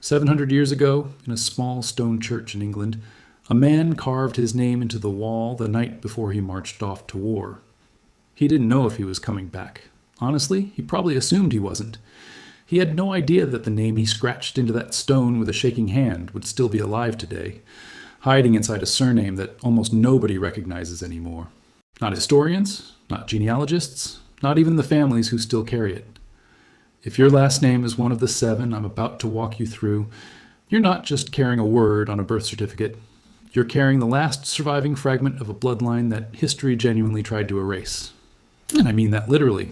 700 years ago, in a small stone church in England, a man carved his name into the wall the night before he marched off to war. He didn't know if he was coming back. Honestly, he probably assumed he wasn't. He had no idea that the name he scratched into that stone with a shaking hand would still be alive today, hiding inside a surname that almost nobody recognizes anymore. Not historians, not genealogists, not even the families who still carry it. If your last name is one of the 7 I'm about to walk you through, you're not just carrying a word on a birth certificate. You're carrying the last surviving fragment of a bloodline that history genuinely tried to erase. And I mean that literally.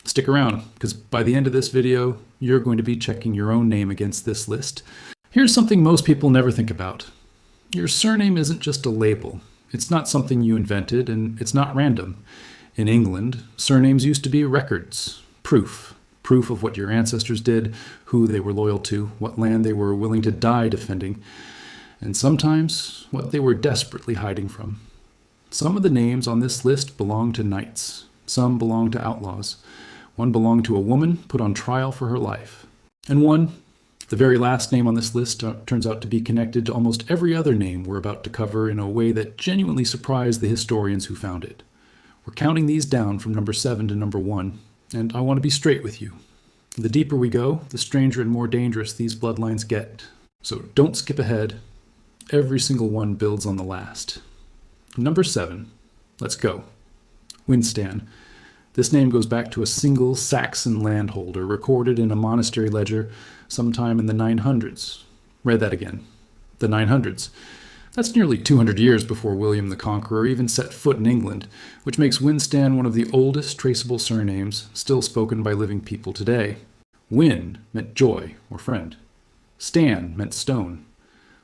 Stick around, because by the end of this video, you're going to be checking your own name against this list. Here's something most people never think about. Your surname isn't just a label. It's not something you invented, and it's not random. In England, surnames used to be records, proof of what your ancestors did, who they were loyal to, what land they were willing to die defending, and sometimes what they were desperately hiding from. Some of the names on this list belong to knights. Some belong to outlaws. One belonged to a woman put on trial for her life. And one, the very last name on this list, turns out to be connected to almost every other name we're about to cover in a way that genuinely surprised the historians who found it. We're counting these down from number 7 to number 1, and I want to be straight with you. The deeper we go, the stranger and more dangerous these bloodlines get. So don't skip ahead. Every single one builds on the last. Number 7. Let's go. Winstan. This name goes back to a single Saxon landholder recorded in a monastery ledger sometime in the 900s. Read that again. The 900s. That's nearly 200 years before William the Conqueror even set foot in England, which makes Winstan one of the oldest traceable surnames still spoken by living people today. Win meant joy or friend. Stan meant stone.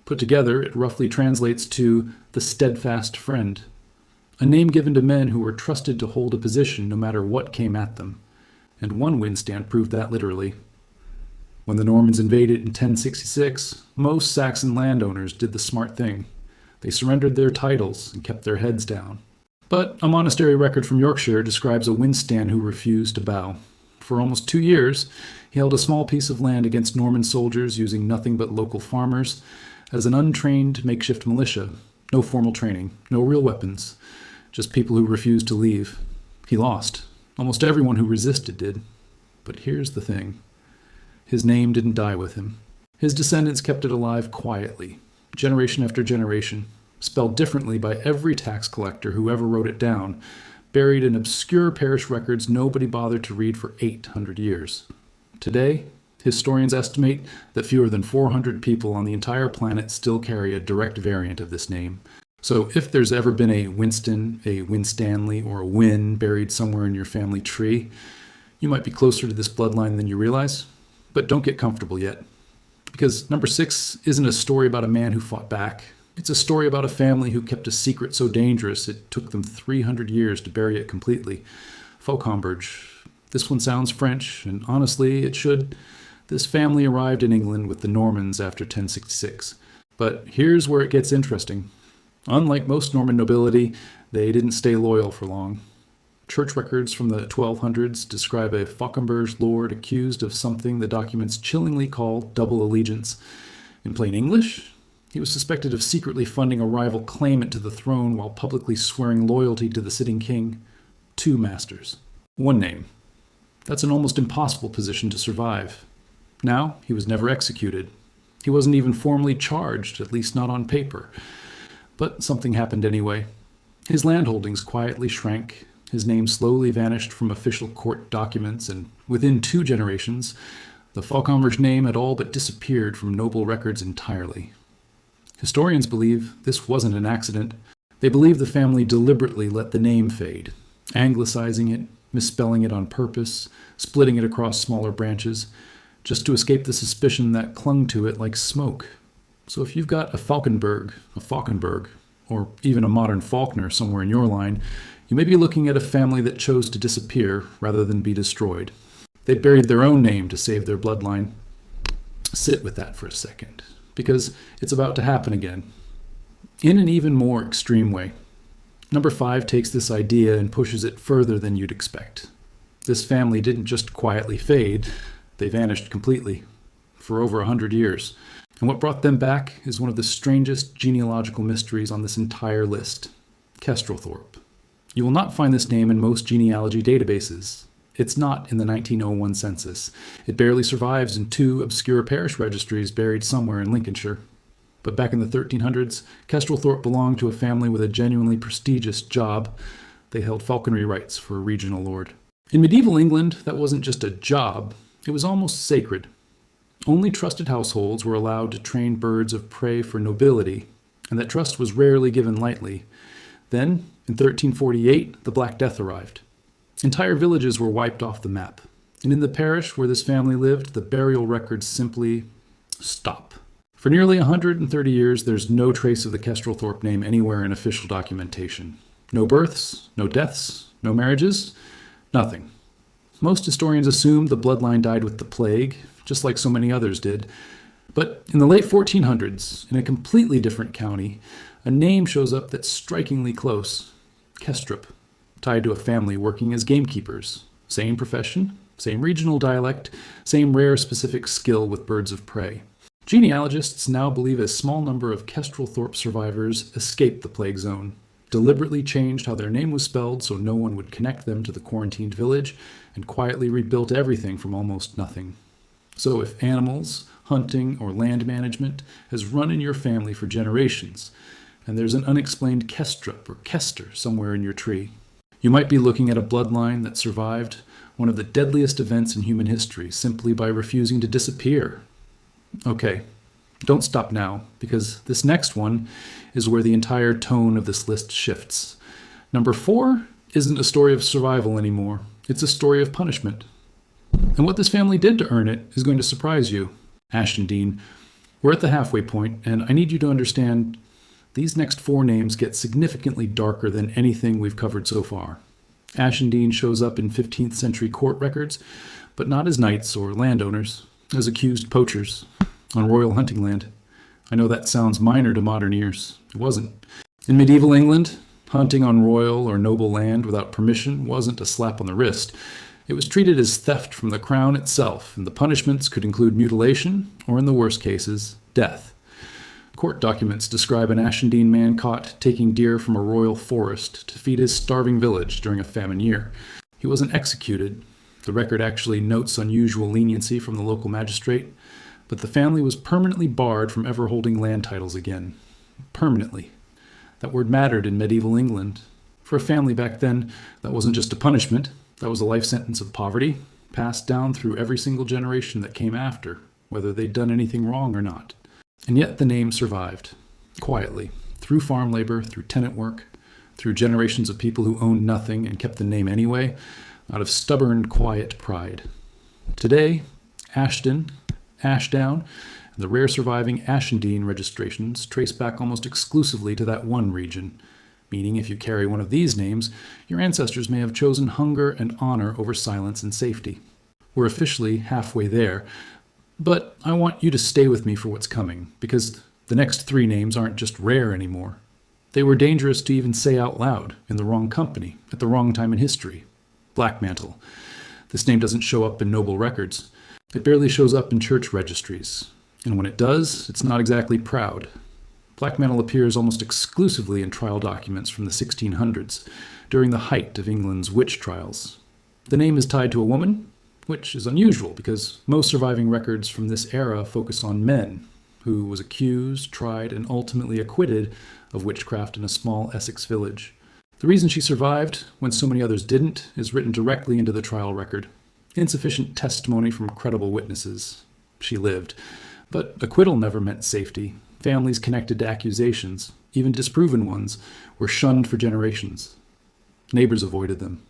Put together, it roughly translates to the steadfast friend, a name given to men who were trusted to hold a position no matter what came at them. And one Winstan proved that literally. When the Normans invaded in 1066, most Saxon landowners did the smart thing. They surrendered their titles and kept their heads down. But a monastery record from Yorkshire describes a Winstan who refused to bow. For almost 2 years, he held a small piece of land against Norman soldiers using nothing but local farmers as an untrained makeshift militia. No formal training, no real weapons, just people who refused to leave. He lost. Almost everyone who resisted did. But here's the thing. His name didn't die with him. His descendants kept it alive quietly, generation after generation, spelled differently by every tax collector who ever wrote it down, buried in obscure parish records nobody bothered to read for 800 years. Today, historians estimate that fewer than 400 people on the entire planet still carry a direct variant of this name. So if there's ever been a Winston, a Winstanley, or a Wynne buried somewhere in your family tree, you might be closer to this bloodline than you realize. But don't get comfortable yet. Because number 6 isn't a story about a man who fought back. It's a story about a family who kept a secret so dangerous it took them 300 years to bury it completely. Fauconberge. This one sounds French, and honestly, it should. This family arrived in England with the Normans after 1066. But here's where it gets interesting. Unlike most Norman nobility, they didn't stay loyal for long. Church records from the 1200s describe a Fauconberge lord accused of something the documents chillingly call double allegiance. In plain English, he was suspected of secretly funding a rival claimant to the throne while publicly swearing loyalty to the sitting king. 2 masters. 1 name. That's an almost impossible position to survive. Now, he was never executed. He wasn't even formally charged, at least not on paper. But something happened anyway. His landholdings quietly shrank. His name slowly vanished from official court documents, and within 2 generations, the Fauconberge name had all but disappeared from noble records entirely. Historians believe this wasn't an accident. They believe the family deliberately let the name fade, anglicizing it, misspelling it on purpose, splitting it across smaller branches, just to escape the suspicion that clung to it like smoke. So if you've got a Fauconberg, or even a modern Faulkner somewhere in your line, you may be looking at a family that chose to disappear rather than be destroyed. They buried their own name to save their bloodline. Sit with that for a second, because it's about to happen again, in an even more extreme way. Number 5 takes this idea and pushes it further than you'd expect. This family didn't just quietly fade, they vanished completely. for over 100 years. And what brought them back is one of the strangest genealogical mysteries on this entire list: Kestrelthorpe. You will not find this name in most genealogy databases. It's not in the 1901 census. It barely survives in 2 obscure parish registries buried somewhere in Lincolnshire. But back in the 1300s, Kestrelthorpe belonged to a family with a genuinely prestigious job. They held falconry rights for a regional lord. In medieval England, that wasn't just a job, it was almost sacred. Only trusted households were allowed to train birds of prey for nobility, and that trust was rarely given lightly. Then, in 1348, the Black Death arrived. Entire villages were wiped off the map, and in the parish where this family lived, the burial records simply stop. For nearly 130 years, there's no trace of the Kestrelthorpe name anywhere in official documentation. No births, no deaths, no marriages, nothing. Most historians assume the bloodline died with the plague, just like so many others did. But in the late 1400s, in a completely different county, a name shows up that's strikingly close: Kestrup, tied to a family working as gamekeepers. Same profession, same regional dialect, same rare specific skill with birds of prey. Genealogists now believe a small number of Kestrelthorpe survivors escaped the plague zone, deliberately changed how their name was spelled so no one would connect them to the quarantined village, and quietly rebuilt everything from almost nothing. So if animals, hunting, or land management has run in your family for generations, and there's an unexplained Kestrup or Kester somewhere in your tree, you might be looking at a bloodline that survived one of the deadliest events in human history simply by refusing to disappear. Okay, don't stop now, because this next one is where the entire tone of this list shifts. Number 4 isn't a story of survival anymore. It's a story of punishment. And what this family did to earn it is going to surprise you. Ashendene, we're at the halfway point, and I need you to understand these next 4 names get significantly darker than anything we've covered so far. Ashendene shows up in 15th century court records, but not as knights or landowners, as accused poachers on royal hunting land. I know that sounds minor to modern ears. It wasn't. In medieval England, hunting on royal or noble land without permission wasn't a slap on the wrist. It was treated as theft from the crown itself, and the punishments could include mutilation, or in the worst cases, death. Court documents describe an Ashendene man caught taking deer from a royal forest to feed his starving village during a famine year. He wasn't executed. The record actually notes unusual leniency from the local magistrate, but the family was permanently barred from ever holding land titles again. Permanently. That word mattered in medieval England. For a family back then, that wasn't just a punishment. That was a life sentence of poverty, passed down through every single generation that came after, whether they'd done anything wrong or not. And yet the name survived, quietly, through farm labor, through tenant work, through generations of people who owned nothing and kept the name anyway, out of stubborn, quiet pride. Today, Ashton, Ashdown, and the rare surviving Ashendene registrations trace back almost exclusively to that one region, meaning if you carry one of these names, your ancestors may have chosen hunger and honor over silence and safety. We're officially halfway there, but I want you to stay with me for what's coming, because the next 3 names aren't just rare anymore. They were dangerous to even say out loud, in the wrong company, at the wrong time in history. Blackmantle. This name doesn't show up in noble records. It barely shows up in church registries. And when it does, it's not exactly proud. Blackmantle appears almost exclusively in trial documents from the 1600s, during the height of England's witch trials. The name is tied to a woman, which is unusual because most surviving records from this era focus on men, who was accused, tried, and ultimately acquitted of witchcraft in a small Essex village. The reason she survived, when so many others didn't, is written directly into the trial record. Insufficient testimony from credible witnesses. She lived. But acquittal never meant safety. Families connected to accusations, even disproven ones, were shunned for generations. Neighbors avoided them.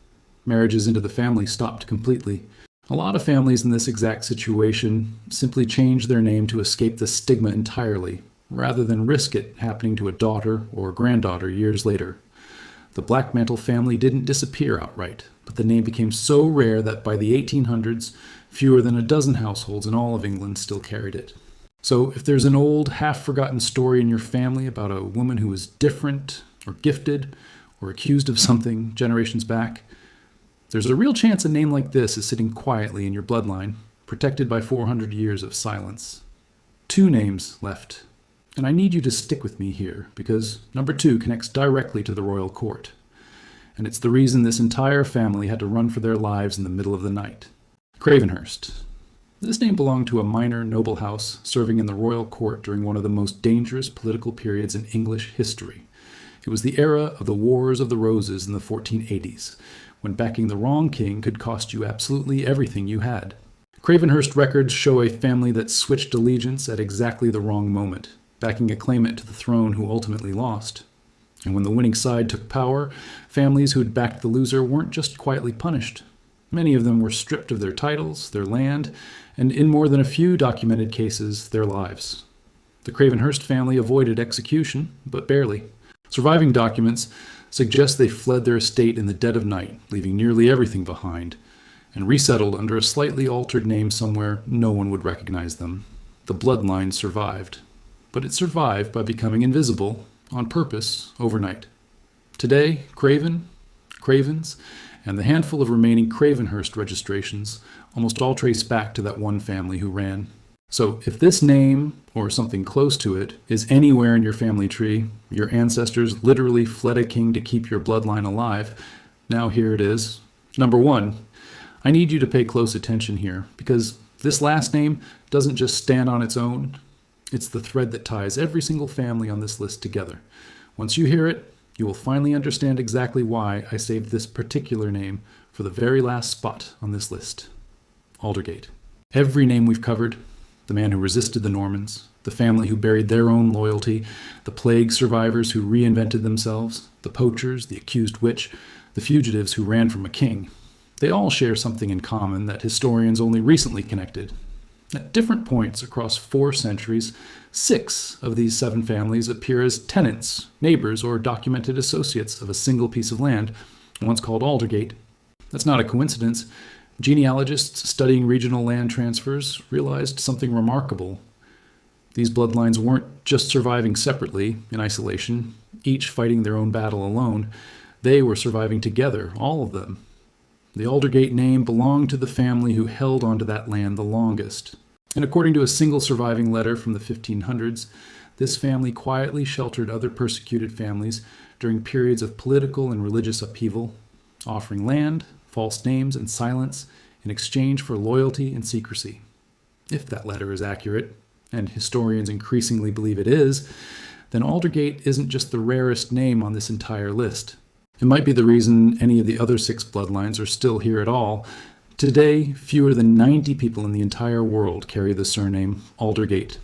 Marriages into the family stopped completely. A lot of families in this exact situation simply changed their name to escape the stigma entirely, rather than risk it happening to a daughter or granddaughter years later. The Blackmantle family didn't disappear outright, but the name became so rare that by the 1800s, fewer than a dozen households in all of England still carried it. So if there's an old, half-forgotten story in your family about a woman who was different, or gifted, or accused of something generations back, there's a real chance a name like this is sitting quietly in your bloodline, protected by 400 years of silence. 2 names left, and I need you to stick with me here, because number 2 connects directly to the royal court. And it's the reason this entire family had to run for their lives in the middle of the night. Cravenhurst. This name belonged to a minor noble house serving in the royal court during one of the most dangerous political periods in English history. It was the era of the Wars of the Roses in the 1480s, when backing the wrong king could cost you absolutely everything you had. Cravenhurst records show a family that switched allegiance at exactly the wrong moment, backing a claimant to the throne who ultimately lost. And when the winning side took power, families who'd backed the loser weren't just quietly punished. Many of them were stripped of their titles, their land, and in more than a few documented cases, their lives. The Cravenhurst family avoided execution, but barely. Surviving documents suggest they fled their estate in the dead of night, leaving nearly everything behind, and resettled under a slightly altered name somewhere no one would recognize them. The bloodline survived, but it survived by becoming invisible, on purpose, overnight. Today, Cravens, and the handful of remaining Cravenhurst registrations almost all trace back to that one family who ran. So if this name, or something close to it, is anywhere in your family tree, your ancestors literally fled a king to keep your bloodline alive, now here it is. Number 1, I need you to pay close attention here, because this last name doesn't just stand on its own. It's the thread that ties every single family on this list together. Once you hear it, you will finally understand exactly why I saved this particular name for the very last spot on this list. Aldergate. Every name we've covered, the man who resisted the Normans, the family who buried their own loyalty, the plague survivors who reinvented themselves, the poachers, the accused witch, the fugitives who ran from a king, they all share something in common that historians only recently connected. At different points across 4 centuries, 6 of these 7 families appear as tenants, neighbors, or documented associates of a single piece of land, once called Aldergate. That's not a coincidence. Genealogists studying regional land transfers realized something remarkable. These bloodlines weren't just surviving separately, in isolation, each fighting their own battle alone. They were surviving together, all of them. The Aldergate name belonged to the family who held onto that land the longest. And according to a single surviving letter from the 1500s, this family quietly sheltered other persecuted families during periods of political and religious upheaval, offering land, false names, and silence in exchange for loyalty and secrecy. If that letter is accurate, and historians increasingly believe it is, then Aldergate isn't just the rarest name on this entire list. It might be the reason any of the other 6 bloodlines are still here at all. Today, fewer than 90 people in the entire world carry the surname Aldergate.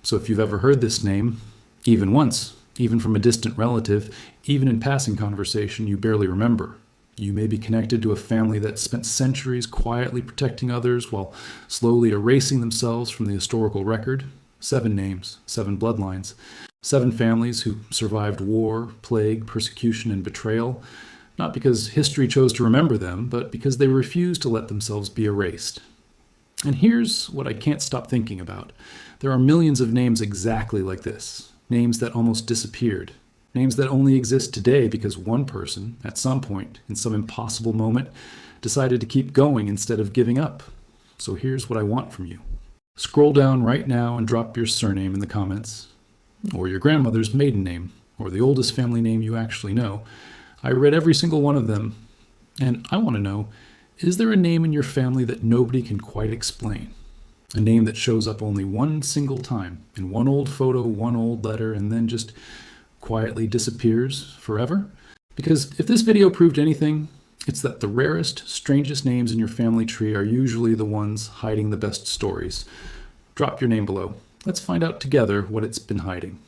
So if you've ever heard this name, even once, even from a distant relative, even in passing conversation you barely remember, you may be connected to a family that spent centuries quietly protecting others while slowly erasing themselves from the historical record. 7 names, 7 bloodlines. 7 families who survived war, plague, persecution, and betrayal, not because history chose to remember them, but because they refused to let themselves be erased. And here's what I can't stop thinking about. There are millions of names exactly like this, names that almost disappeared, names that only exist today because one person, at some point, in some impossible moment, decided to keep going instead of giving up. So here's what I want from you. Scroll down right now and drop your surname in the comments, or your grandmother's maiden name, or the oldest family name you actually know. I read every single one of them, and I want to know, is there a name in your family that nobody can quite explain? A name that shows up only one single time, in one old photo, one old letter, and then just quietly disappears forever? Because if this video proved anything, it's that the rarest, strangest names in your family tree are usually the ones hiding the best stories. Drop your name below. Let's find out together what it's been hiding.